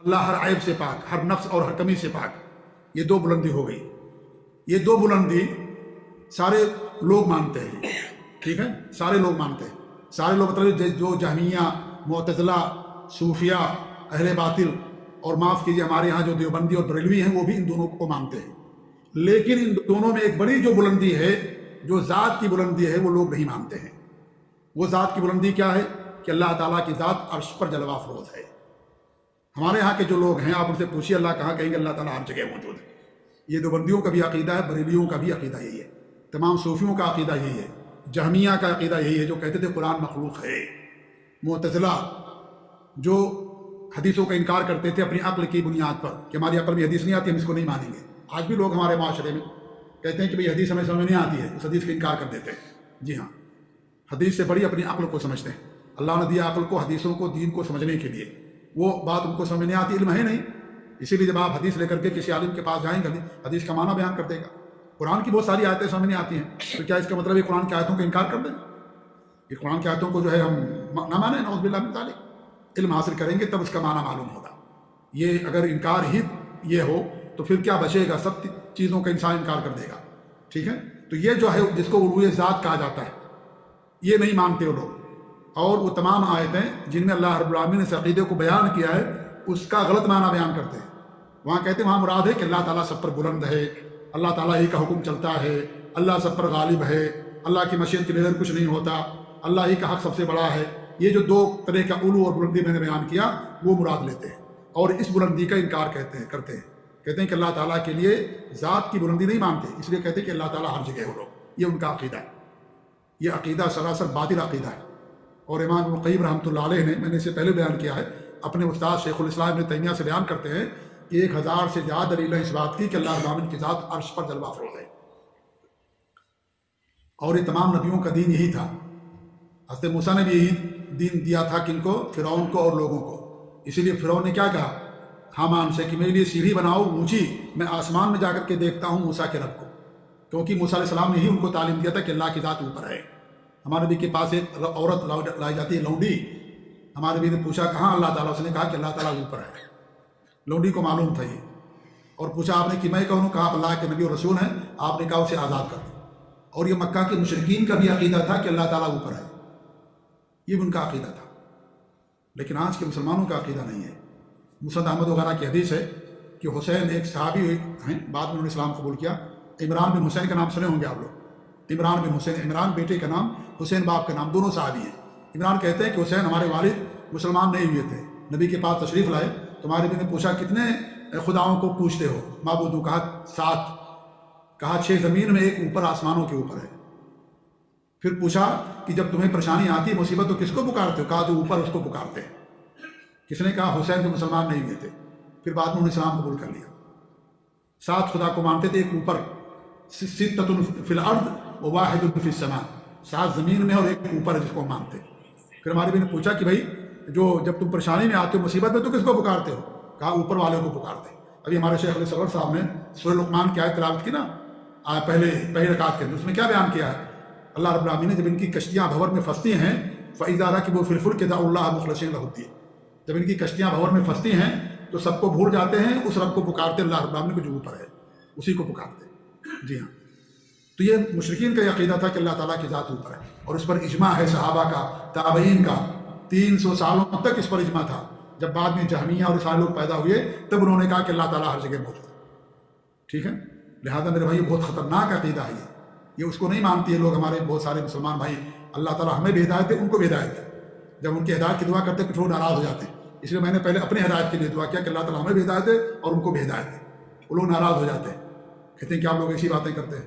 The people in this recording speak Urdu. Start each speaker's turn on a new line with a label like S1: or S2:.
S1: اللہ ہر عیب سے پاک، ہر نفس اور ہر کمی سے پاک۔ یہ دو بلندی ہو گئی۔ یہ دو بلندی سارے لوگ مانتے ہیں، ٹھیک ہے، سارے لوگ مانتے ہیں۔ سارے لوگ مطلب جو جہمیہ، معتزلہ، صوفیہ، اہل باطل، اور معاف کیجیے ہمارے ہاں جو دیوبندی اور بریلوی ہیں، وہ بھی ان دونوں کو مانتے ہیں۔ لیکن ان دونوں میں ایک بڑی جو بلندی ہے، جو ذات کی بلندی ہے، وہ لوگ نہیں مانتے ہیں۔ وہ ذات کی بلندی کیا ہے؟ کہ اللہ تعالیٰ کی ذات عرش پر جلوہ افروز ہے۔ ہمارے ہاں کے جو لوگ ہیں، آپ ان سے پوچھیے اللہ کہاں، کہیں گے اللہ تعالیٰ ہر جگہ موجود ہے۔ یہ دیوبندیوں کا بھی عقیدہ ہے، بریلویوں کا بھی عقیدہ یہی ہے، تمام صوفیوں کا عقیدہ یہی ہے، جہمیہ کا عقیدہ یہی ہے جو کہتے تھے قرآن مخلوق ہے، معتزلہ جو حدیثوں کا انکار کرتے تھے اپنی عقل کی بنیاد پر کہ ہماری عقل میں حدیث نہیں آتی، ہم اس کو نہیں مانیں گے۔ آج بھی لوگ ہمارے معاشرے میں کہتے ہیں کہ بھئی حدیث ہمیں سمجھ نہیں آتی ہے، اس حدیث کا انکار کر دیتے ہیں۔ جی ہاں، حدیث سے بڑی اپنی عقل کو سمجھتے ہیں۔ اللہ نے دیا عقل کو حدیثوں کو، دین کو سمجھنے کے لیے۔ وہ بات ان کو سمجھ نہیں آتی، علم ہے نہیں، اسی لیے جب آپ حدیث لے کر کے کسی عالم کے پاس جائیں گے، حدیث کا معنی بیان کر دے گا۔ قرآن کی بہت ساری آیتیں سمجھ نہیں آتی ہیں، تو کیا اس کا مطلب ہے قرآن کی آیتوں کا انکار کر دیں؟ کہ قرآن کی آیتوں کو جو ہے ہم نہ مانیں، نعوذ باللہ من ذالک۔ علم حاصل کریں گے تب اس کا معنی معلوم ہوگا۔ یہ اگر انکار ہی یہ ہو تو پھر کیا بچے گا؟ سب چیزوں کا انسان انکار کر دے گا، ٹھیک ہے۔ تو یہ جو ہے جس کو علوی ذات کہا جاتا ہے، یہ نہیں مانتے وہ لوگ۔ اور وہ تمام آیتیں جن میں اللہ رب العالمین نے اس عقیدے کو بیان کیا ہے، اس کا غلط معنی بیان کرتے ہیں۔ وہاں کہتے ہیں وہاں مراد ہے کہ اللہ تعالیٰ سب پر بلند ہے، اللہ تعالیٰ ہی کا حکم چلتا ہے، اللہ سب پر غالب ہے، اللہ کی مشیت کے بغیر کچھ نہیں ہوتا، اللہ ہی کا حق سب سے بڑا ہے۔ یہ جو دو طرح کا علو اور بلندی میں نے بیان کیا، وہ مراد لیتے ہیں اور اس بلندی کا انکار کرتے ہیں کہتے ہیں کہ اللہ تعالیٰ کے لیے ذات کی بلندی نہیں مانتے، اس لیے کہتے ہیں کہ اللہ تعالیٰ ہر جگہ ہو لوگ۔ یہ ان کا عقیدہ ہے۔ یہ عقیدہ سراسر باطل عقیدہ ہے۔ اور امام ابن القیم رحمۃ اللہ علیہ نے، میں نے اسے پہلے بیان کیا ہے، اپنے استاد شیخ الاسلام ابن تیمیہ سے بیان کرتے ہیں کہ 1000 سے زیادہ دلیلیں اس بات کی کہ اللہ العالمین کی ذات عرش پر جلوہ افروز ہے۔ اور یہ تمام نبیوں کا دین یہی تھا۔ حضرت موسیٰ نے بھی یہی دین دیا تھا، کن کو؟ فرعون کو اور لوگوں کو۔ اسی لیے فرعون نے کیا کہا حامان سے کہ میرے لیے سیڑھی بناؤ اونچی، میں آسمان میں جا کر کے دیکھتا ہوں موسیٰ کے رب کو، کیونکہ موسیٰ علیہ السلام نے ہی ان کو تعلیم دیا تھا کہ اللہ کی ذات اوپر ہے۔ ہمارے نبی کے پاس ایک عورت لائی جاتی ہے، لونڈی۔ ہمارے نبی نے پوچھا کہاں اللہ تعالیٰ، اس نے کہا کہ اللہ تعالیٰ اوپر ہے۔ لونڈی کو معلوم تھا یہ، اور پوچھا آپ نے کہ میں کہوں؟ کہا اللہ کے نبی اور رسول ہیں، آپ نے کہا اسے آزاد کر دو۔ اور یہ مکہ کے مشرکین کا بھی عقیدہ تھا کہ اللہ تعالیٰ اوپر ہے، یہ ان کا عقیدہ تھا۔ لیکن آج کے مسلمانوں کا عقیدہ نہیں ہے۔ مسند احمد وغیرہ کی حدیث ہے کہ حسین ایک صحابی ہیں، بعد میں انہوں نے اسلام قبول کیا، عمران بن حسین کا نام سنے ہوں گے آپ لوگ۔ عمران بن حسین، عمران بیٹے کا نام، حسین باپ کا نام، دونوں صحابی ہیں۔ عمران کہتے ہیں کہ حسین ہمارے والد مسلمان نہیں ہوئے تھے، نبی کے پاس تشریف لائے تو ہمارے نبی نے پوچھا کتنے خداؤں کو پوچھتے ہو معبودوں؟ کہا 7۔ کہا 6 زمین میں، ایک اوپر آسمانوں کے اوپر ہے۔ پھر پوچھا کہ جب تمہیں پریشانی آتی ہے، مصیبت، تو کس کو پکارتے ہو؟ کہا جو اوپر اس کو پکارتے ہیں۔ کس نے کہا؟ حسین جو مسلمان نہیں ہوئے تھے۔ پھر بعد میں انہوں نے اسلام قبول کر لیا۔ 7 خدا کو مانتے تھے، ایک اوپر، 6 فی الارض و 1 فی السماء، 7 زمین میں اور ایک اوپر ہے جس کو مانتے۔ پھر ہمارے بھی نے پوچھا کہ بھائی جو جب تم پریشانی میں آتے ہو، مصیبت میں، تو کس کو پکارتے ہو؟ کہا اوپر والے کو پکارتے۔ ابھی ہمارے شیخ علیہ الصلوۃ صاحب نے سورہ لقمان کی آیت تلاوت کی نا، پہلی رکعت کے اندر، اس میں کیا بیان کیا ہے؟ اللہ رب العالمین نے جب ان کی کشتیاں بھور میں پھنستی ہیں، فَإِذَا رَكِبُوا فِي الْفُلْكِ دَعُوا اللَّهَ مُخْلِصِينَ لَهُ الدِّينَ، جب ان کی کشتیاں بھور میں پھنستی ہیں تو سب کو بھول جاتے ہیں، اس رب کو پکارتے، اللہ رب العالمین کو جو اوپر ہے اسی کو پکارتے۔ جی ہاں، تو یہ مشرکین کا یہ عقیدہ تھا کہ اللہ تعالیٰ کی ذات اوپر ہے، اور اس پر اجماع ہے صحابہ کا، تابعین کا، 300 سالوں تک اس پر اجماع تھا۔ جب بعد میں جہمیہ اور سارے لوگ پیدا ہوئے تب انہوں نے کہا کہ اللہ تعالیٰ ہر جگہ موجود ہے، ٹھیک ہے۔ لہذا میرے بھائی بہت خطرناک عقیدہ ہے یہ اس کو نہیں مانتی ہے لوگ۔ ہمارے بہت سارے مسلمان بھائی، اللہ تعالیٰ ہمیں بھی ہدایت دے، ان کو بھی ہدایت دے۔ جب ان کی ہدایت کی دعا کرتے ہیں تو وہ ناراض ہو جاتے ہیں، اس لیے میں نے پہلے اپنی ہدایت کے لیے دعا کیا کہ اللہ تعالیٰ ہمیں بھی ہدایت دے اور ان کو بھی ہدایت دے۔ وہ لوگ ناراض ہو جاتے ہیں، کہتے ہیں کہ آپ لوگ ایسی باتیں کرتے ہیں۔